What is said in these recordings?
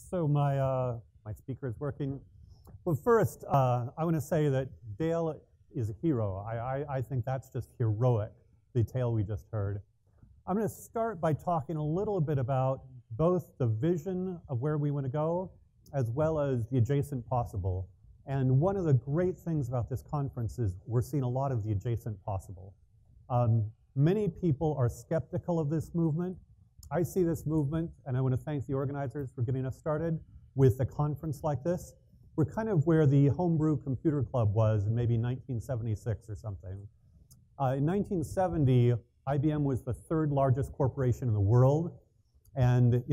So my speaker is working. Well, first, I want to say that Dale is a hero. I think that's just heroic, the tale we just heard. I'm going to start by talking a little bit about both the vision of where we want to go, as well as the adjacent possible. And one of the great things about this conference is we're seeing a lot of the adjacent possible. Many people are skeptical of this movement. I see this movement, and I want to thank the organizers for getting us started with a conference like this. We're kind of where the Homebrew Computer Club was in maybe 1976 or something. In 1970, IBM was the third largest corporation in the world. And,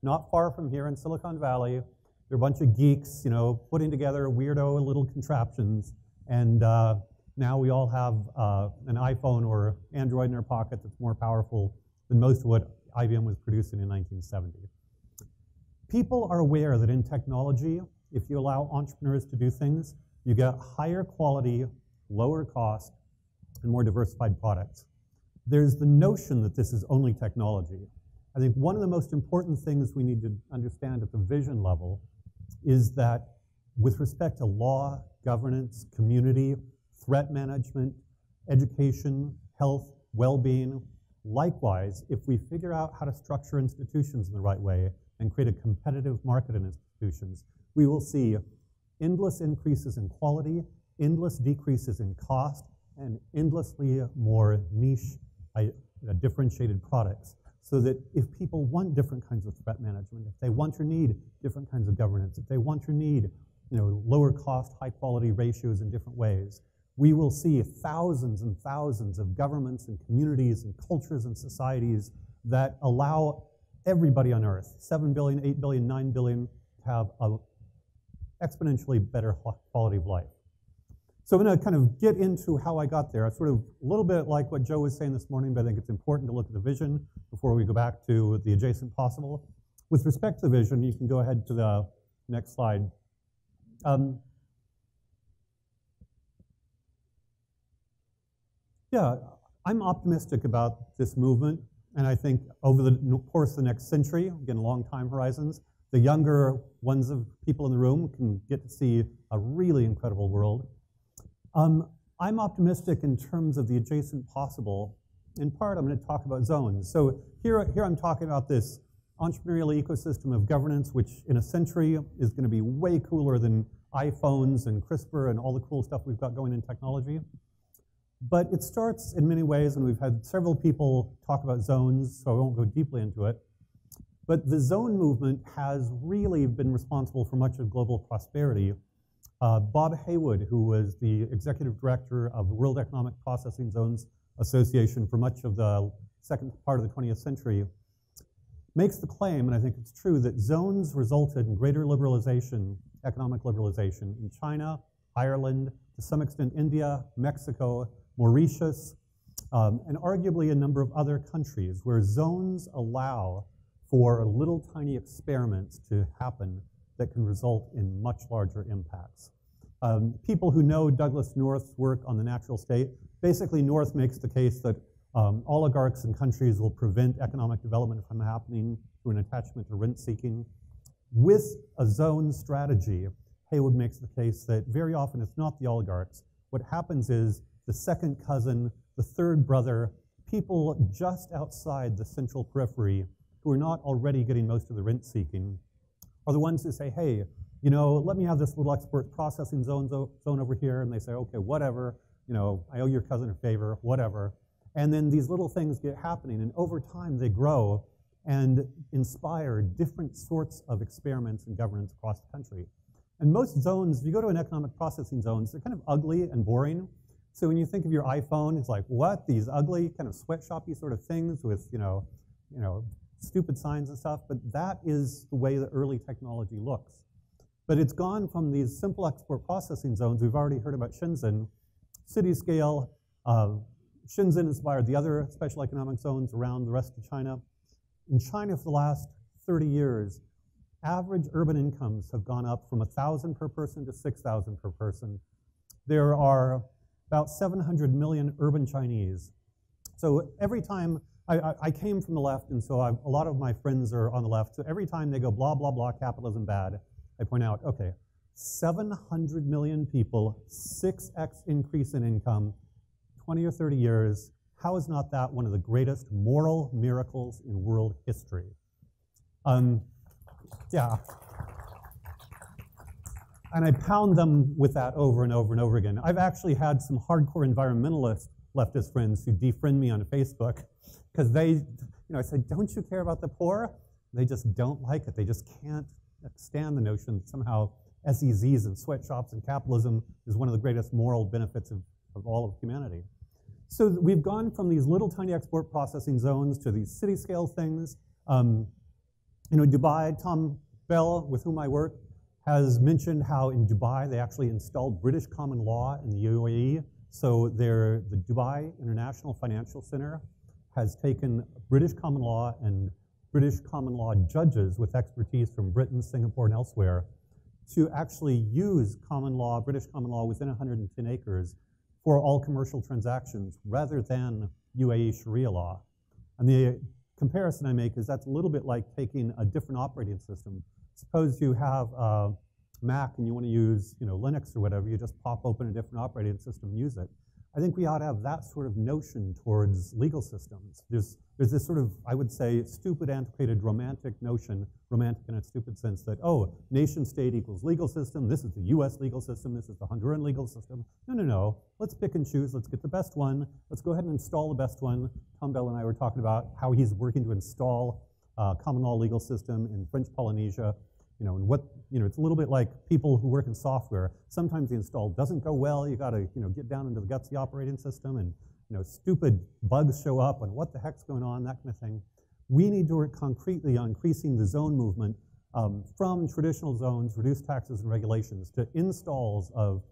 not far from here in Silicon Valley, there are a bunch of geeks, putting together weirdo little contraptions. And now we all have an iPhone or Android in our pocket that's more powerful than most of what IBM was producing in 1970. People are aware that in technology, if you allow entrepreneurs to do things, you get higher quality, lower cost, and more diversified products. There's the notion that this is only technology. I think one of the most important things we need to understand at the vision level is that with respect to law, governance, community, threat management, education, health, well-being, likewise, if we figure out how to structure institutions in the right way and create a competitive market in institutions, we will see endless increases in quality, endless decreases in cost, and endlessly more niche, differentiated products. So that if people want different kinds of threat management, if they want or need different kinds of governance, if they want or need lower cost, high quality ratios in different ways, we will see thousands and thousands of governments and communities and cultures and societies that allow everybody on Earth, 7 billion, 8 billion, 9 billion, to have an exponentially better quality of life. So I'm going to kind of get into how I got there. It's sort of a little bit like what Joe was saying this morning, but I think it's important to look at the vision before we go back to the adjacent possible. With respect to the vision, you can go ahead to the next slide. Yeah, I'm optimistic about this movement, and I think over the course of the next century, again, long time horizons, the younger ones of people in the room can get to see a really incredible world. I'm optimistic in terms of the adjacent possible. In part, I'm going to talk about zones. So here I'm talking about this entrepreneurial ecosystem of governance, which in a century is going to be way cooler than iPhones and CRISPR and all the cool stuff we've got going in technology. But it starts in many ways, and we've had several people talk about zones, so I won't go deeply into it. But the zone movement has really been responsible for much of global prosperity. Bob Haywood, who was the executive director of the World Economic Processing Zones Association for much of the second part of the 20th century, makes the claim, and I think it's true, that zones resulted in greater liberalization, economic liberalization in China, Ireland, to some extent India, Mexico, Mauritius, and arguably a number of other countries where zones allow for little tiny experiments to happen that can result in much larger impacts. People who know Douglas North's work on the natural state, basically North makes the case that oligarchs and countries will prevent economic development from happening through an attachment to rent-seeking. With a zone strategy, Haywood makes the case that very often it's not the oligarchs. What happens is the second cousin, the third brother, people just outside the central periphery who are not already getting most of the rent-seeking are the ones who say, hey, let me have this little export processing zone over here. And they say, okay, whatever, I owe your cousin a favor, whatever. And then these little things get happening. And over time, they grow and inspire different sorts of experiments and governance across the country. And most zones, if you go to an economic processing zones, they're kind of ugly and boring. So when you think of your iPhone, it's like, what? These ugly kind of sweatshoppy sort of things with, stupid signs and stuff, but that is the way the early technology looks. But it's gone from these simple export processing zones. We've already heard about Shenzhen, city scale. Shenzhen inspired the other special economic zones around the rest of China. In China for the last 30 years, average urban incomes have gone up from 1,000 per person to 6,000 per person. There are about 700 million urban Chinese. So every time I came from the left, and so a lot of my friends are on the left. So every time they go blah, blah, blah, capitalism bad, I point out, okay, 700 million people, 6x increase in income, 20 or 30 years. How is not that one of the greatest moral miracles in world history? Yeah. And I pound them with that over and over and over again. I've actually had some hardcore environmentalist leftist friends who defriend me on Facebook because they, I said, don't you care about the poor? They just don't like it. They just can't stand the notion that somehow SEZs and sweatshops and capitalism is one of the greatest moral benefits of all of humanity. So we've gone from these little tiny export processing zones to these city scale things. Dubai, Tom Bell, with whom I work, has mentioned how in Dubai they actually installed British common law in the UAE. So the Dubai International Financial Center has taken British common law and British common law judges with expertise from Britain, Singapore, and elsewhere to actually use common law, British common law within 110 acres for all commercial transactions rather than UAE Sharia law. And the comparison I make is that's a little bit like taking a different operating system. Suppose you have a Mac and you want to use Linux or whatever, you just pop open a different operating system and use it. I think we ought to have that sort of notion towards legal systems. There's this sort of, I would say, stupid, antiquated, romantic notion, romantic in a stupid sense that, oh, nation state equals legal system, this is the US legal system, this is the Honduran legal system. No. Let's pick and choose, let's get the best one, let's go ahead and install the best one. Tom Bell and I were talking about how he's working to install common law legal system in French Polynesia. And it's a little bit like people who work in software. Sometimes the install doesn't go well. You got to, get down into the guts of the operating system, and stupid bugs show up, and what the heck's going on, that kind of thing. We need to work concretely on increasing the zone movement from traditional zones, reduced taxes and regulations, to installs of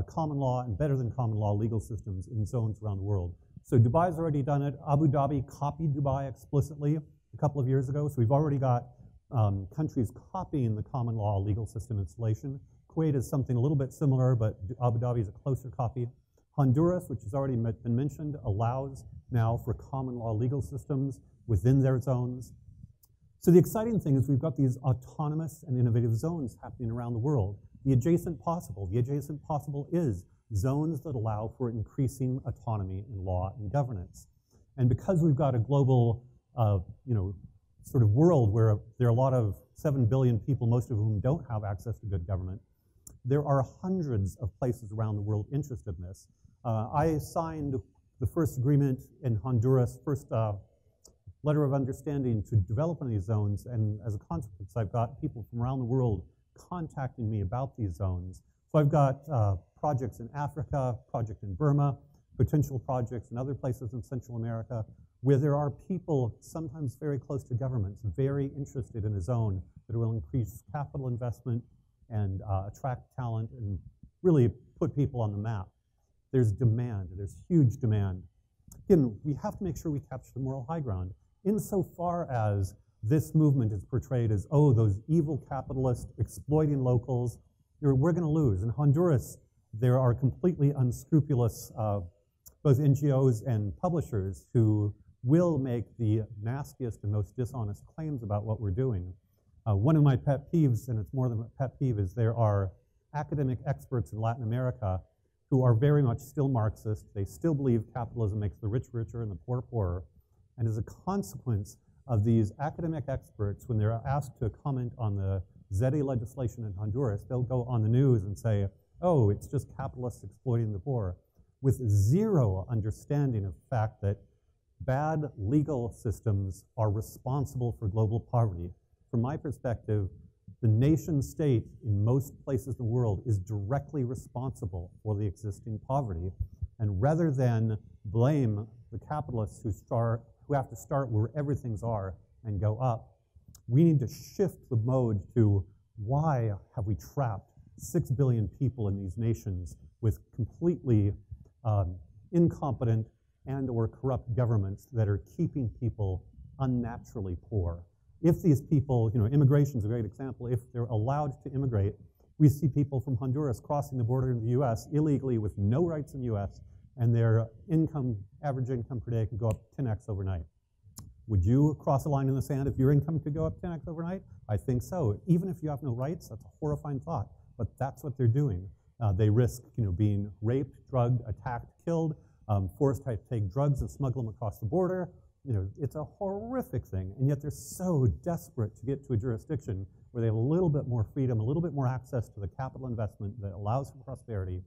common law and better than common law legal systems in zones around the world. So Dubai's already done it. Abu Dhabi copied Dubai explicitly a couple of years ago. So we've already got countries copying the common law legal system installation. Kuwait is something a little bit similar, but Abu Dhabi is a closer copy. Honduras, which has already been mentioned, allows now for common law legal systems within their zones. So the exciting thing is we've got these autonomous and innovative zones happening around the world. The adjacent possible is zones that allow for increasing autonomy in law and governance. And because we've got a global, sort of world where there are a lot of 7 billion people, most of whom don't have access to good government, there are hundreds of places around the world interested in this. I signed the first agreement in Honduras, first letter of understanding to develop one of these zones, and as a consequence, I've got people from around the world contacting me about these zones. So I've got projects in Africa, project in Burma, potential projects in other places in Central America, where there are people, sometimes very close to governments, very interested in a zone that will increase capital investment and attract talent and really put people on the map. There's demand, there's huge demand. Again, we have to make sure we capture the moral high ground. Insofar as this movement is portrayed as, oh, those evil capitalists exploiting locals, we're going to lose. In Honduras, there are completely unscrupulous both NGOs and publishers who will make the nastiest and most dishonest claims about what we're doing. One of my pet peeves, and it's more than a pet peeve, is there are academic experts in Latin America who are very much still Marxist. They still believe capitalism makes the rich richer and the poor poorer. And as a consequence of these academic experts, when they're asked to comment on the ZEDE legislation in Honduras, they'll go on the news and say, oh, it's just capitalists exploiting the poor, with zero understanding of the fact that bad legal systems are responsible for global poverty. From my perspective, the nation state in most places in the world is directly responsible for the existing poverty. And rather than blame the capitalists who have to start where everything's are and go up, we need to shift the mode to why have we trapped 6 billion people in these nations with completely incompetent and or corrupt governments that are keeping people unnaturally poor. If these people, immigration is a great example, if they're allowed to immigrate, we see people from Honduras crossing the border into the US illegally with no rights in the US, and their average income per day can go up 10x overnight. Would you cross a line in the sand if your income could go up 10x overnight? I think so. Even if you have no rights, that's a horrifying thought, but that's what they're doing. They risk being raped, drugged, attacked, killed, forced to take drugs and smuggle them across the border. It's a horrific thing, and yet they're so desperate to get to a jurisdiction where they have a little bit more freedom, a little bit more access to the capital investment that allows for prosperity,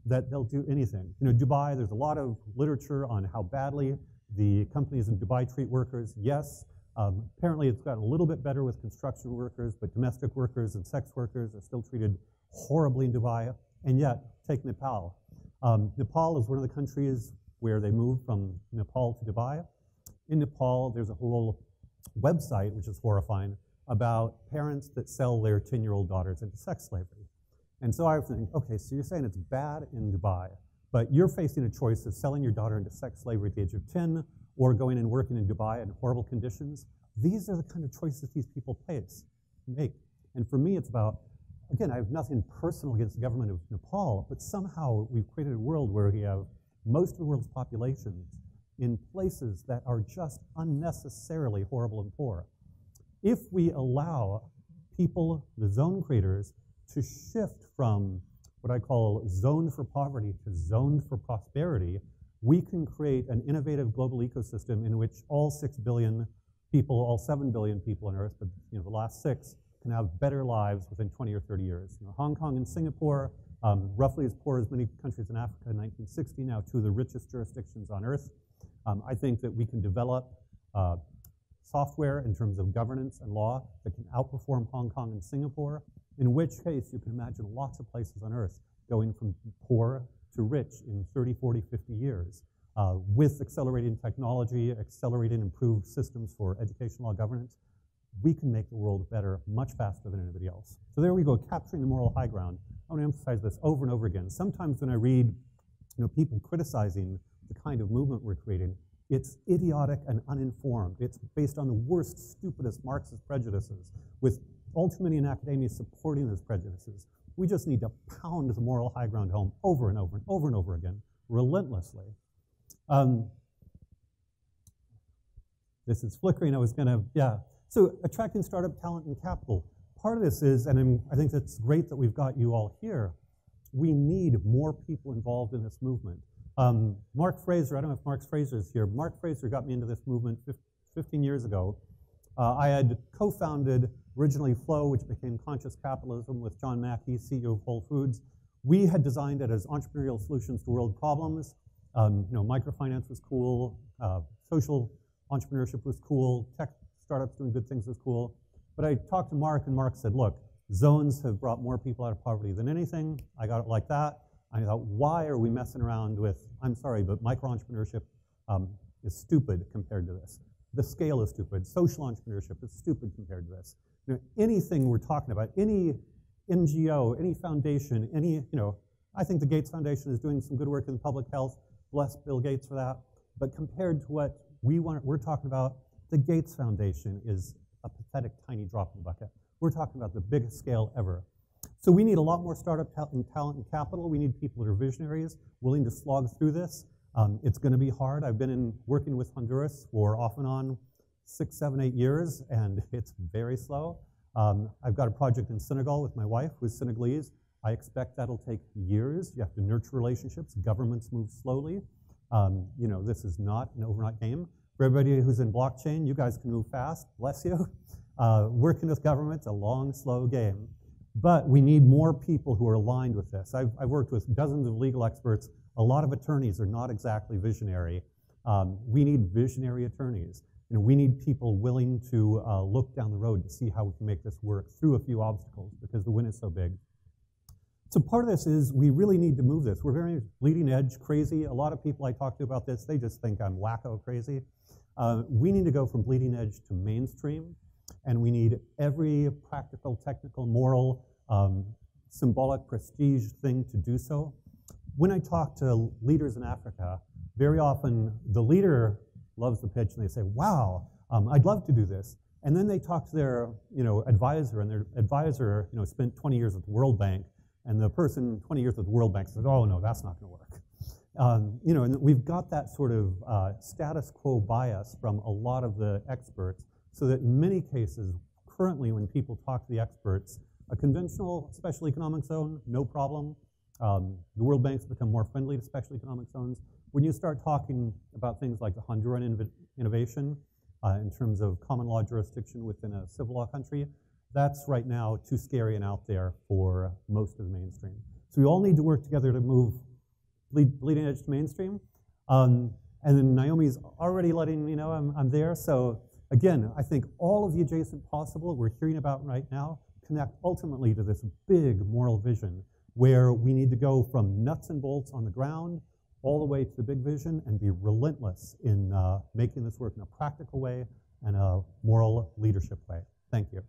that they'll do anything. Dubai, there's a lot of literature on how badly the companies in Dubai treat workers. Yes, apparently it's gotten a little bit better with construction workers, but domestic workers and sex workers are still treated horribly in Dubai. And yet, take Nepal. Nepal is one of the countries where they moved from Nepal to Dubai. In Nepal, there's a whole website, which is horrifying, about parents that sell their 10-year-old daughters into sex slavery. And so I was thinking, okay, so you're saying it's bad in Dubai, but you're facing a choice of selling your daughter into sex slavery at the age of 10 or going and working in Dubai in horrible conditions. These are the kind of choices these people make. And for me, it's about, again, I have nothing personal against the government of Nepal, but somehow we've created a world where we have most of the world's populations in places that are just unnecessarily horrible and poor. If we allow people, the zone creators, to shift from what I call zoned for poverty to zoned for prosperity, we can create an innovative global ecosystem in which all 6 billion people, all 7 billion people on Earth, but the last 6, can have better lives within 20 or 30 years. Hong Kong and Singapore, roughly as poor as many countries in Africa in 1960, now 2 of the richest jurisdictions on Earth. I think that we can develop software in terms of governance and law that can outperform Hong Kong and Singapore, in which case you can imagine lots of places on Earth going from poor to rich in 30, 40, 50 years with accelerating technology, accelerating improved systems for education law governance. We can make the world better much faster than anybody else. So there we go, capturing the moral high ground. I want to emphasize this over and over again. Sometimes when I read people criticizing the kind of movement we're creating, it's idiotic and uninformed. It's based on the worst, stupidest Marxist prejudices, with all too many in academia supporting those prejudices. We just need to pound the moral high ground home over and over and over and over again, relentlessly. This is flickering. I was going to, yeah. So attracting startup talent and capital. Part of this is, and I think it's great that we've got you all here, we need more people involved in this movement. Mark Fraser, I don't know if Mark Fraser is here. Mark Fraser got me into this movement 15 years ago. I had co-founded originally Flow, which became Conscious Capitalism, with John Mackey, CEO of Whole Foods. We had designed it as entrepreneurial solutions to world problems. Microfinance was cool, social entrepreneurship was cool, tech startups doing good things was cool. But I talked to Mark, and Mark said, look, zones have brought more people out of poverty than anything. I got it like that. I thought, why are we messing around with, I'm sorry, but micro-entrepreneurship is stupid compared to this. The scale is stupid. Social entrepreneurship is stupid compared to this. Anything we're talking about, any NGO, any foundation, I think the Gates Foundation is doing some good work in public health. Bless Bill Gates for that. But compared to what we're talking about, the Gates Foundation is a pathetic, tiny drop in the bucket. We're talking about the biggest scale ever. So we need a lot more startup talent and capital. We need people that are visionaries, willing to slog through this. It's going to be hard. I've been working with Honduras for off and on 6, 7, 8 years, and it's very slow. I've got a project in Senegal with my wife, who's Senegalese. I expect that'll take years. You have to nurture relationships. Governments move slowly. This is not an overnight game. For everybody who's in blockchain, you guys can move fast. Bless you. Working with government's a long, slow game. But we need more people who are aligned with this. I've worked with dozens of legal experts. A lot of attorneys are not exactly visionary. We need visionary attorneys. We need people willing to look down the road to see how we can make this work through a few obstacles, because the win is so big. So part of this is we really need to move this. We're very bleeding edge crazy. A lot of people I talk to about this, they just think I'm wacko crazy. We need to go from bleeding edge to mainstream, and we need every practical, technical, moral, symbolic prestige thing to do so. When I talk to leaders in Africa, very often the leader loves the pitch and they say, wow, I'd love to do this. And then they talk to their advisor, and their advisor spent 20 years at the World Bank, and the person 20 years at the World Bank says, oh no, that's not going to work. You know, and we've got that sort of status quo bias from a lot of the experts, so that in many cases, currently when people talk to the experts, a conventional special economic zone, no problem. The World Bank's become more friendly to special economic zones. When you start talking about things like the Honduran innovation in terms of common law jurisdiction within a civil law country, that's right now too scary and out there for most of the mainstream. So we all need to work together to move bleeding edge to mainstream. And then Naomi's already letting me know I'm there. So again, I think all of the adjacent possible we're hearing about right now connect ultimately to this big moral vision where we need to go from nuts and bolts on the ground all the way to the big vision and be relentless in making this work in a practical way and a moral leadership way. Thank you.